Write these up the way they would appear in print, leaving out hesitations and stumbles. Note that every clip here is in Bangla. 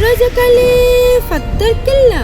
রাজাকালে ফাত্তার কেল্লা।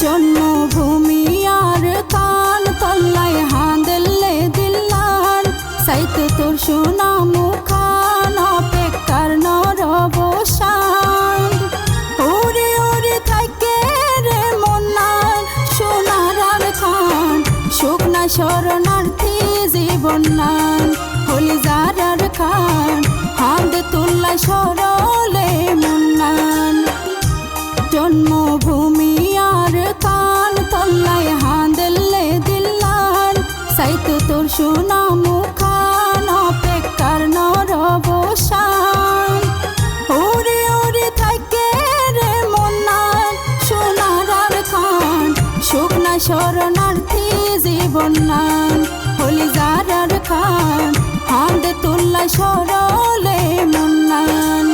জন্মভূমি আর কান তল্লায় হাঁদলে দিল্লান সাইতে তোর সোনা মুখান অপেক্ষার নরবসান ওরে ওরে থাকে রে মন্নান সোনার আর খান শুকনা শরণার্থী জীবন নান হলি যার খান হাঁদ তুল্লা সরলে মন্নান জন্মভূমি আর কান তল্লায় হাঁদলে দিল্লান সাইতো তোর সোনা মুখান অপেক্ষার নরবসান ওরে ওরে থাকে রে মন্নান সোনার আর খান শুকনা শরণার্থী জীবন নান হলি যার খান হাঁদ তুল্লা সরলে মন্নান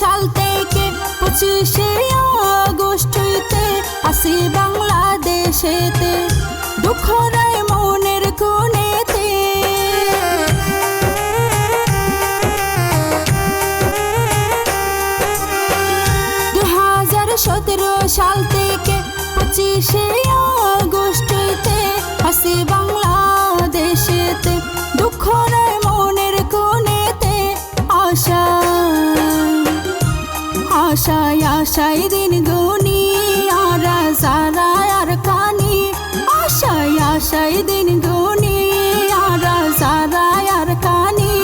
সাল থেকে 25শে আগস্ট হইতে আসি বাংলাদেশেতে দুঃখ রায় মনের কোণেতে 2017 সাল থেকে 25শে আগস্ট হইতে আসি বাংলাদেশেতে দুঃখ রায় মনের কোণেতে আশা আশায় আশায় দিন গুনি আর সারা আর কানি আশায় আশায় দিন গুনি আর সারা আর কানি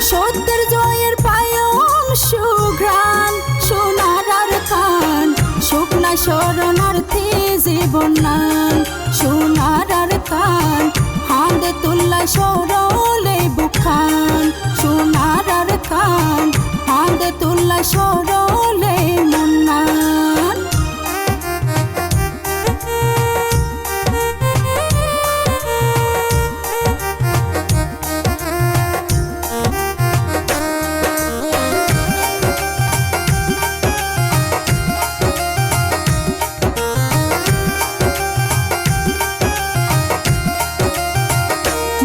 সত্যের জয়ের পায়ন সুঘ্রাণ সোনার আর খান শুকনা শরণার্থী জীবন নান সোনার আর খান হাঁদ তুল্লা সরলে বুখান সোনার আর খান হাঁদ তুল্লা সরলে মন্নান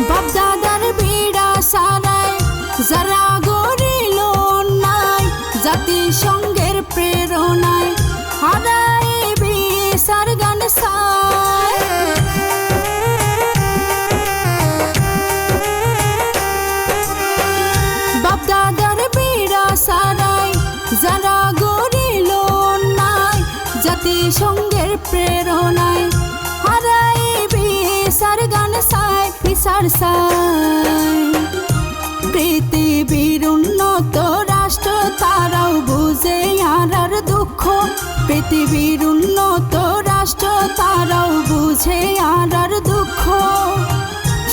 বাপদাদার বিড়া সারায় যারা গড়িল অন্যায় জাতিসংঘের প্রেরণায় হারায় বিচার গান সায় বাপদাদার বিড়া সারায় যারা গড়িল অন্যায় জাতিসংঘের প্রেরণায় হারায় বিচার গান সায় বিচার সায় পৃথিবীর উন্নত রাষ্ট্র তারাও বুঝে আর দুঃখ পৃথিবীর উন্নত রাষ্ট্র তারাও বুঝে আর দুঃখ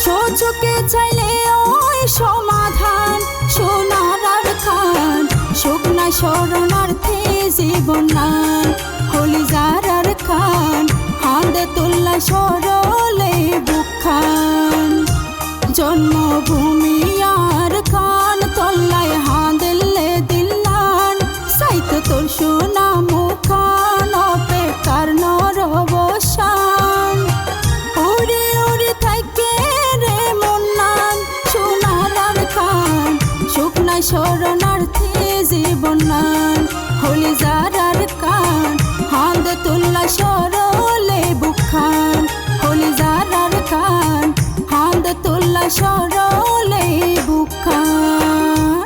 সোচকে চাইলে ওই সমাধান সোনার আর খান শুকনা শরণার্থী জীবন নান হলি যার খান হাঁদ তুল্লা সরলে বুখান জন্মভূমি আর কান তল্লায় হাঁদলে দিল্লান সাইতো তোর সোনা মুখান অপেক্ষার নরবসান ওরে ওরে থাকে রে মন্নান সোনার আর খান শুকনা শরণার্থী জীবন নান হলি যার কান হাঁদ তুল্লা সরলে বুখান হলি যার কান হাঁদ তুল্লা সরলে বুখান।